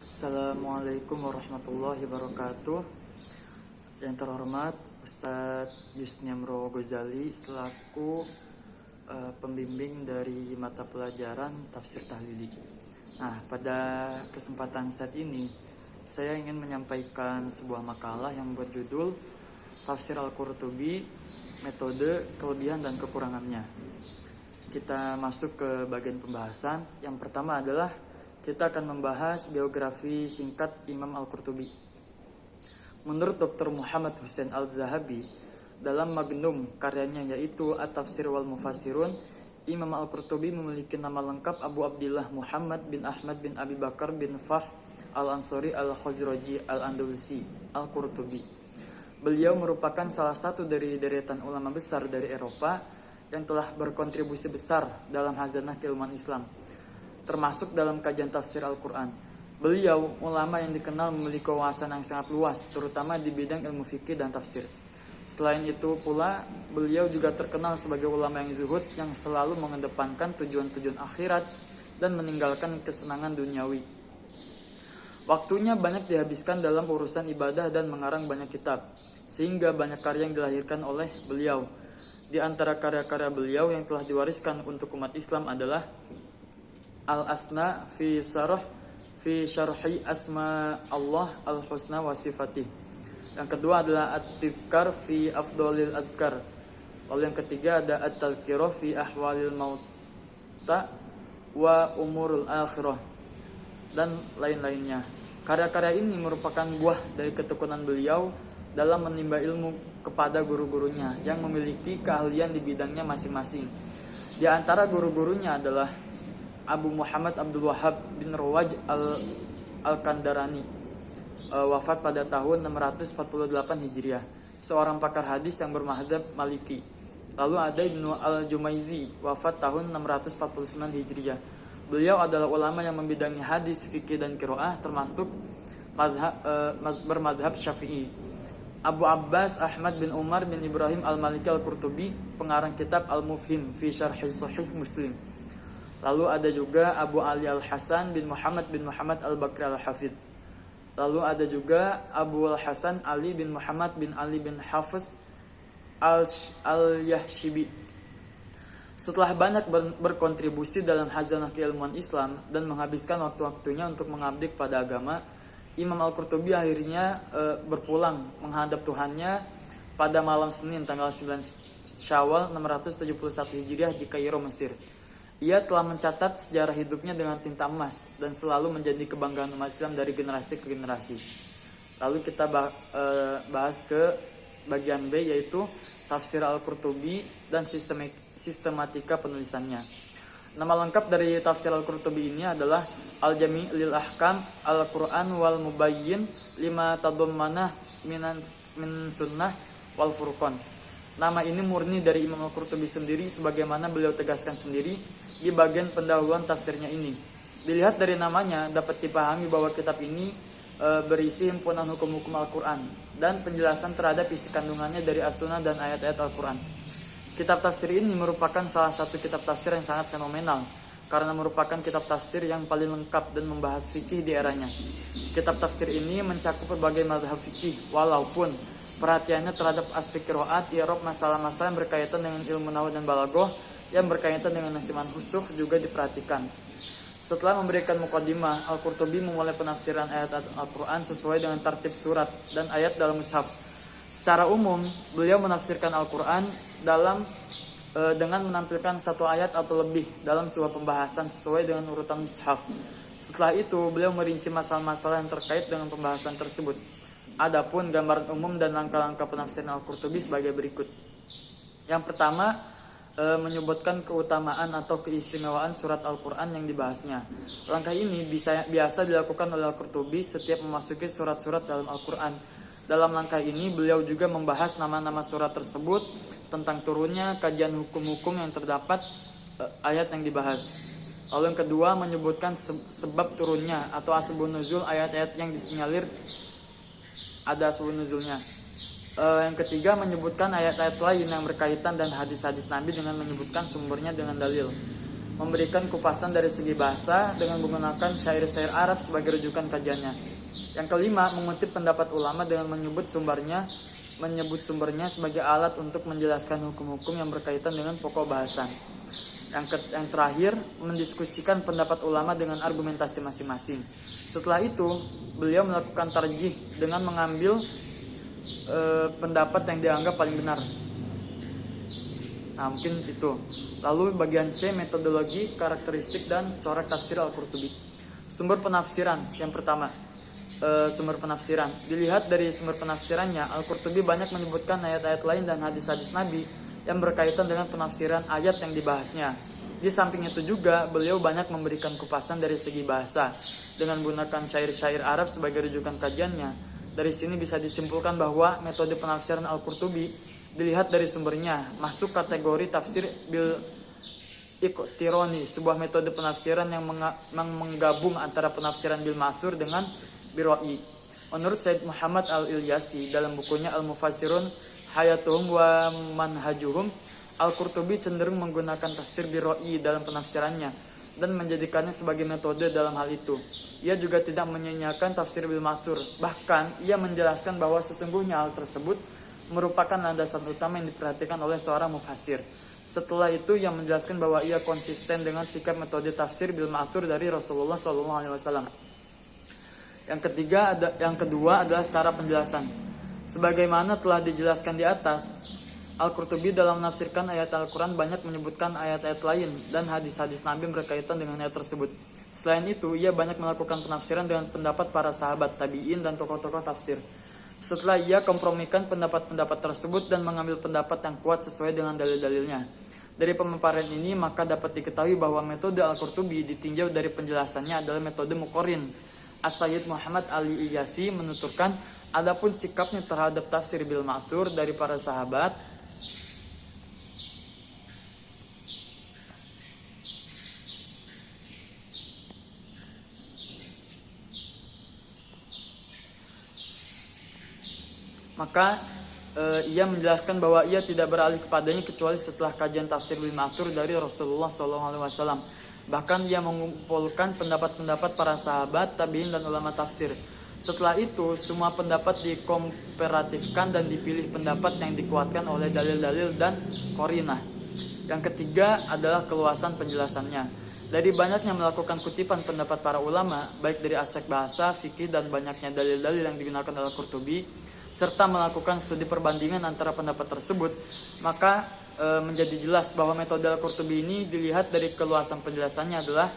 Assalamualaikum warahmatullahi wabarakatuh. Yang terhormat Ustadz Yusniamro Ghazali selaku pembimbing dari mata pelajaran Tafsir Tahlili. Nah, pada kesempatan saat ini saya ingin menyampaikan sebuah makalah yang berjudul Tafsir Al-Qurtubi, Metode, Kelebihan dan Kekurangannya. Kita masuk ke bagian pembahasan. Yang pertama adalah kita akan membahas biografi singkat Imam Al-Qurtubi. Menurut Dr. Muhammad Hussein Al-Zahabi, dalam magnum karyanya yaitu At-Tafsir wal Mufassirun, Imam Al-Qurtubi memiliki nama lengkap Abu Abdillah Muhammad bin Ahmad bin Abi Bakar bin Fah Al-Ansari Al-Khazraji Al-Andalusi Al-Qurtubi. Beliau merupakan salah satu dari deretan ulama besar dari Eropa yang telah berkontribusi besar dalam khazanah keilmuan Islam, termasuk dalam kajian tafsir Al-Quran. Beliau ulama yang dikenal memiliki wawasan yang sangat luas, terutama di bidang ilmu fikih dan tafsir. Selain itu pula, beliau juga terkenal sebagai ulama yang zuhud, yang selalu mengedepankan tujuan-tujuan akhirat dan meninggalkan kesenangan duniawi. Waktunya banyak dihabiskan dalam urusan ibadah dan mengarang banyak kitab, sehingga banyak karya yang dilahirkan oleh beliau. Di antara karya-karya beliau yang telah diwariskan untuk umat Islam adalah Al-Asna fi syarhi asma Allah al-husna wa sifatih. Yang kedua adalah At-Tibkar fi afdolil adkar. Lalu yang ketiga ada At-Talqirah fi ahwalil mauta wa umurul akhirah, dan lain-lainnya. Karya-karya ini merupakan buah dari ketekunan beliau dalam menimba ilmu kepada guru-gurunya yang memiliki keahlian di bidangnya masing-masing. Di antara guru-gurunya adalah Abu Muhammad Abdul Wahhab bin Rawaj Al-Kandarani, wafat pada tahun 648 Hijriah, seorang pakar hadis yang bermadzhab Maliki. Lalu ada Ibnu Al-Jumaizi, wafat tahun 649 Hijriah. Beliau adalah ulama yang membidangi hadis, fikih dan qiraah, termasuk bermadhab Syafi'i. Abu Abbas Ahmad bin Umar bin Ibrahim Al-Maliki Al-Qurtubi, pengarang kitab Al-Mufhim fi Syarhi Sahih Muslim. Lalu ada juga Abu Ali Al-Hasan bin Muhammad Al-Bakri Al-Hafidh. Lalu ada juga Abu Al-Hasan Ali bin Muhammad bin Ali bin Hafiz Al-Yahshibi. Setelah banyak berkontribusi dalam khazanah keilmuan Islam dan menghabiskan waktu-waktunya untuk mengabdi pada agama, Imam Al-Qurtubi akhirnya berpulang menghadap Tuhannya pada malam Senin tanggal 9 Syawal 671 Hijriah di Kairo, Mesir. Ia telah mencatat sejarah hidupnya dengan tinta emas dan selalu menjadi kebanggaan umat Islam dari generasi ke generasi. Lalu kita bahas ke bagian B, yaitu Tafsir Al-Qurtubi dan sistematika penulisannya. Nama lengkap dari Tafsir Al-Qurtubi ini adalah Al-Jami' lil Ahkam Al-Quran wal Mubayyin lima tadammanah min sunnah wal furqan. Nama ini murni dari Imam Al-Qurtubi sendiri, sebagaimana beliau tegaskan sendiri di bagian pendahuluan tafsirnya ini. Dilihat dari namanya dapat dipahami bahwa kitab ini berisi himpunan hukum-hukum Al-Quran dan penjelasan terhadap isi kandungannya dari as-sunnah dan ayat-ayat Al-Quran. Kitab tafsir ini merupakan salah satu kitab tafsir yang sangat fenomenal karena merupakan kitab tafsir yang paling lengkap dan membahas fikih di eranya. Kitab tafsir ini mencakup berbagai mazhab fikih, walaupun perhatiannya terhadap aspek qiraat, i'rab, masalah-masalah yang berkaitan dengan ilmu nahwu dan balaghah yang berkaitan dengan nasiman husukh juga diperhatikan. Setelah memberikan muqaddimah, Al-Qurtubi memulai penafsiran ayat Al-Quran sesuai dengan tertib surat dan ayat dalam mushaf. Secara umum, beliau menafsirkan Al-Quran dengan menampilkan satu ayat atau lebih dalam sebuah pembahasan sesuai dengan urutan mushaf. Setelah itu, beliau merinci masalah-masalah yang terkait dengan pembahasan tersebut. Adapun gambaran umum dan langkah-langkah penafsiran Al-Qurtubi sebagai berikut. Yang pertama, menyebutkan keutamaan atau keistimewaan surat Al-Quran yang dibahasnya. Langkah ini biasa dilakukan oleh Al-Qurtubi setiap memasuki surat-surat dalam Al-Quran. Dalam langkah ini, beliau juga membahas nama-nama surat tersebut, tentang turunnya, kajian hukum-hukum yang terdapat ayat yang dibahas. Lalu yang kedua, menyebutkan sebab turunnya atau asbabun nuzul ayat-ayat yang disinyalir ada asbabun nuzulnya. Yang ketiga, menyebutkan ayat-ayat lain yang berkaitan dan hadis-hadis Nabi dengan menyebutkan sumbernya dengan dalil. memberikan kupasan dari segi bahasa dengan menggunakan syair-syair Arab sebagai rujukan kajiannya. Yang kelima, mengutip pendapat ulama dengan menyebut sumbernya sebagai alat untuk menjelaskan hukum-hukum yang berkaitan dengan pokok bahasan. Yang terakhir, mendiskusikan pendapat ulama dengan argumentasi masing-masing. Setelah itu, beliau melakukan tarjih dengan mengambil pendapat yang dianggap paling benar. Nah, mungkin itu. Lalu bagian C, metodologi, karakteristik, dan corak tafsir Al-Qurtubi. Sumber penafsiran. Yang pertama, sumber penafsiran. Dilihat dari sumber penafsirannya, Al-Qurtubi banyak menyebutkan ayat-ayat lain dan hadis-hadis Nabi yang berkaitan dengan penafsiran ayat yang dibahasnya. Di samping itu juga, beliau banyak memberikan kupasan dari segi bahasa dengan menggunakan syair-syair Arab sebagai rujukan kajiannya. Dari sini bisa disimpulkan bahwa metode penafsiran Al-Qurtubi dilihat dari sumbernya masuk kategori tafsir bil iqtironi, sebuah metode penafsiran yang menggabung antara penafsiran bil ma'thur dengan biroi. Menurut Said Muhammad Al-Ilyasi dalam bukunya Al-Mufassirun Hayatuhum wa Manhajuhum, Al-Qurtubi cenderung menggunakan tafsir biroi dalam penafsirannya dan menjadikannya sebagai metode dalam hal itu. Ia juga tidak menyanyiakan tafsir bil ma'thur. Bahkan ia menjelaskan bahwa sesungguhnya hal tersebut merupakan landasan utama yang diperhatikan oleh seorang mufassir. Setelah itu ia menjelaskan bahwa ia konsisten dengan sikap metode tafsir bil ma'thur dari Rasulullah SAW. Yang kedua adalah cara penjelasan. Sebagaimana telah dijelaskan di atas, Al-Qurtubi dalam menafsirkan ayat Al-Quran banyak menyebutkan ayat-ayat lain dan hadis-hadis Nabi berkaitan dengan ayat tersebut. Selain itu, ia banyak melakukan penafsiran dengan pendapat para sahabat, tabi'in, dan tokoh-tokoh tafsir. Setelah ia kompromikan pendapat-pendapat tersebut dan mengambil pendapat yang kuat sesuai dengan dalil-dalilnya. Dari pemaparan ini, maka dapat diketahui bahwa metode Al-Qurtubi ditinjau dari penjelasannya adalah metode Muqarrin. As-Sayyid Muhammad Al-Ilyasi menuturkan, adapun sikapnya terhadap tafsir bil ma'thur dari para sahabat, maka ia menjelaskan bahwa ia tidak beralih kepadanya kecuali setelah kajian tafsir bil ma'thur dari Rasulullah SAW. Bahkan ia mengumpulkan pendapat-pendapat para sahabat, tabi'in, dan ulama tafsir. Setelah itu, semua pendapat dikomparatifkan dan dipilih pendapat yang dikuatkan oleh dalil-dalil dan qarinah. Yang ketiga adalah keluasan penjelasannya. Dari banyaknya melakukan kutipan pendapat para ulama, baik dari aspek bahasa, fikih, dan banyaknya dalil-dalil yang digunakan oleh Qurtubi, serta melakukan studi perbandingan antara pendapat tersebut, maka menjadi jelas bahwa metode Al-Qurtubi ini dilihat dari keluasan penjelasannya adalah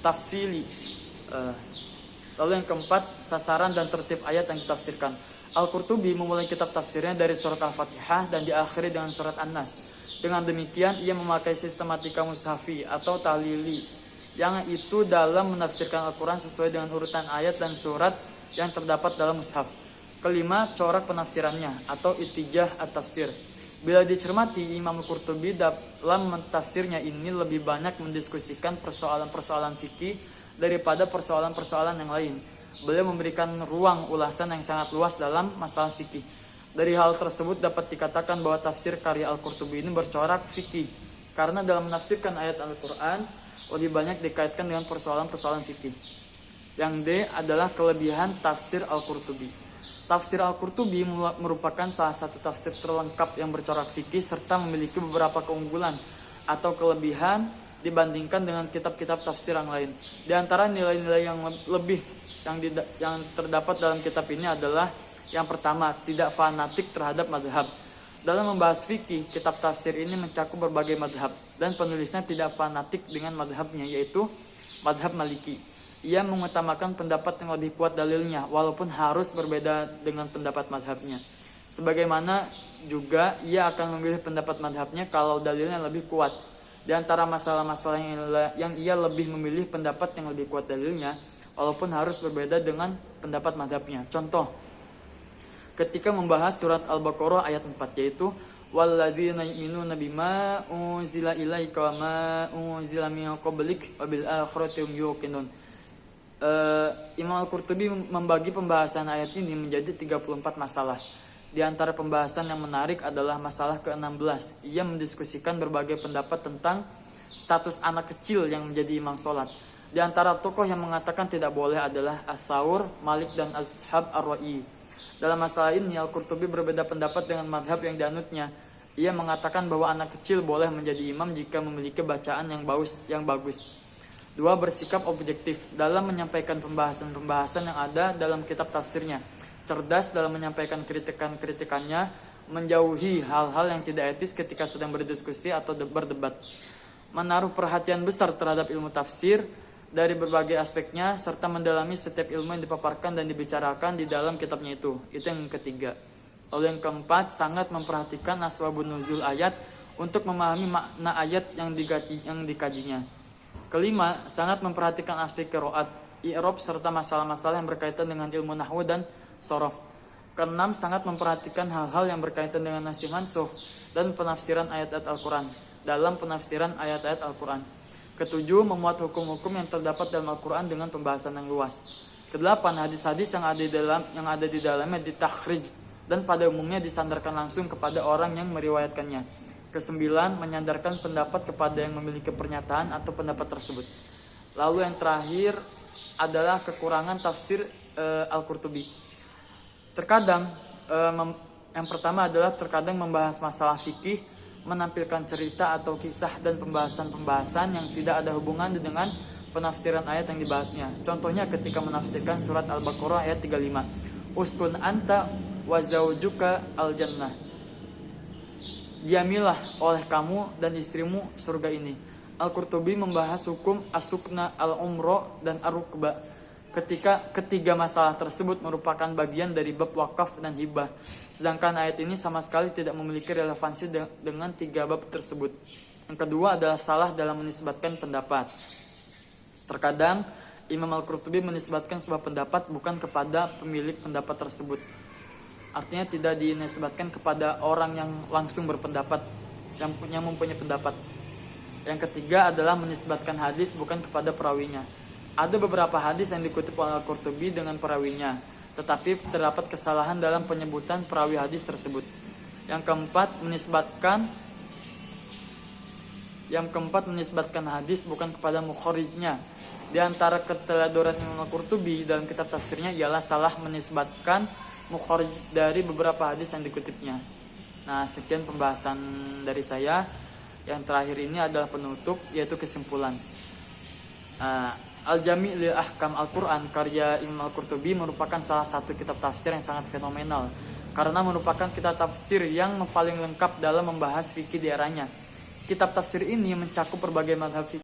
tafsili. Lalu yang keempat, sasaran dan tertib ayat yang ditafsirkan. Al-Qurtubi memulai kitab tafsirnya dari surat Al-Fatihah dan diakhiri dengan surat An-Nas. Dengan demikian, ia memakai sistematika mushafi atau tahlili, yang itu dalam menafsirkan Al-Quran sesuai dengan urutan ayat dan surat yang terdapat dalam mushaf. Kelima, corak penafsirannya atau itijah at-tafsir. Bila dicermati, Imam Al-Qurtubi dalam mentafsirnya ini lebih banyak mendiskusikan persoalan-persoalan fikih daripada persoalan-persoalan yang lain. Beliau memberikan ruang ulasan yang sangat luas dalam masalah fikih. Dari hal tersebut dapat dikatakan bahwa tafsir karya Al-Qurtubi ini bercorak fikih, karena dalam menafsirkan ayat Al-Quran lebih banyak dikaitkan dengan persoalan-persoalan fikih. Yang D adalah kelebihan tafsir Al-Qurtubi. Tafsir Al-Qurtubi merupakan salah satu tafsir terlengkap yang bercorak fikih serta memiliki beberapa keunggulan atau kelebihan dibandingkan dengan kitab-kitab tafsir yang lain. Di antara nilai-nilai yang terdapat dalam kitab ini adalah yang pertama, tidak fanatik terhadap madhab. Dalam membahas fikih, kitab tafsir ini mencakup berbagai madhab dan penulisnya tidak fanatik dengan madhabnya, yaitu madhab Maliki. Ia mengutamakan pendapat yang lebih kuat dalilnya, walaupun harus berbeda dengan pendapat madhabnya. Sebagaimana juga ia akan memilih pendapat madhabnya kalau dalilnya lebih kuat. Di antara masalah-masalah yang ia lebih memilih pendapat yang lebih kuat dalilnya, walaupun harus berbeda dengan pendapat madhabnya. Contoh, ketika membahas surat Al-Baqarah ayat 4, yaitu walladzina yu'minuna bima unzila ilaika wa ma unzila min qablik wa bil akhirati hum yuqinun. Imam Al-Qurtubi membagi pembahasan ayat ini menjadi 34 masalah. Di antara pembahasan yang menarik adalah masalah ke-16. Ia mendiskusikan berbagai pendapat tentang status anak kecil yang menjadi imam sholat. Di antara tokoh yang mengatakan tidak boleh adalah As-Saur, Malik, dan Ashab Ar-Ra'i. Dalam masalah ini, Al-Qurtubi berbeda pendapat dengan madhab yang dianutnya. Ia mengatakan bahwa anak kecil boleh menjadi imam jika memiliki bacaan yang bagus. 2. Bersikap objektif dalam menyampaikan pembahasan-pembahasan yang ada dalam kitab tafsirnya. Cerdas dalam menyampaikan kritikannya, menjauhi hal-hal yang tidak etis ketika sedang berdiskusi atau berdebat. Menaruh perhatian besar terhadap ilmu tafsir dari berbagai aspeknya, serta mendalami setiap ilmu yang dipaparkan dan dibicarakan di dalam kitabnya itu. Itu yang ketiga. Lalu yang keempat, sangat memperhatikan asbabun nuzul ayat untuk memahami makna ayat yang dikajinya. Kelima, sangat memperhatikan aspek qiraat, i'rab, serta masalah-masalah yang berkaitan dengan ilmu nahwu dan shorof. Keenam, sangat memperhatikan hal-hal yang berkaitan dengan nasih mansuh dan penafsiran ayat-ayat Al-Quran dalam penafsiran ayat-ayat Al-Quran. Ketujuh, memuat hukum-hukum yang terdapat dalam Al-Quran dengan pembahasan yang luas. Kedelapan, hadis-hadis yang ada di dalamnya ditakhrij dan pada umumnya disandarkan langsung kepada orang yang meriwayatkannya. Kesembilan, menyandarkan pendapat kepada yang memiliki pernyataan atau pendapat tersebut. Lalu yang terakhir adalah kekurangan tafsir Al-Qurtubi. Terkadang yang pertama adalah terkadang membahas masalah fikih, menampilkan cerita atau kisah dan pembahasan-pembahasan yang tidak ada hubungan dengan penafsiran ayat yang dibahasnya. Contohnya ketika menafsirkan surat Al-Baqarah ayat 35, uskun anta wa zaujuka al-jannah, diamilah oleh kamu dan istrimu surga ini. Al-Qurtubi membahas hukum as-sukna, al-umro, dan ar-rukba. Ketika ketiga masalah tersebut merupakan bagian dari bab wakaf dan hibah, sedangkan ayat ini sama sekali tidak memiliki relevansi dengan tiga bab tersebut. Yang kedua adalah salah dalam menisbatkan pendapat. Terkadang Imam Al-Qurtubi menisbatkan sebuah pendapat bukan kepada pemilik pendapat tersebut. Artinya tidak dinisbatkan kepada orang yang langsung berpendapat, yang mempunyai pendapat. Yang ketiga adalah menisbatkan hadis bukan kepada perawinya. Ada beberapa hadis yang dikutip oleh Al-Qurtubi dengan perawinya, tetapi terdapat kesalahan dalam penyebutan perawi hadis tersebut. Yang keempat, menisbatkan hadis bukan kepada mukhorijnya. Di antara keteladoran Imam Al-Qurtubi dalam kitab tafsirnya ialah salah menisbatkan mukhrij dari beberapa hadis yang dikutipnya. Nah, sekian pembahasan dari saya. Yang terakhir ini adalah penutup, yaitu kesimpulan. Al-Jami' li Ahkam Al-Quran karya Imam Al-Qurtubi merupakan salah satu kitab tafsir yang sangat fenomenal karena merupakan kitab tafsir yang paling lengkap dalam membahas fikih di eranya. Kitab tafsir ini mencakup berbagai mazhab fikih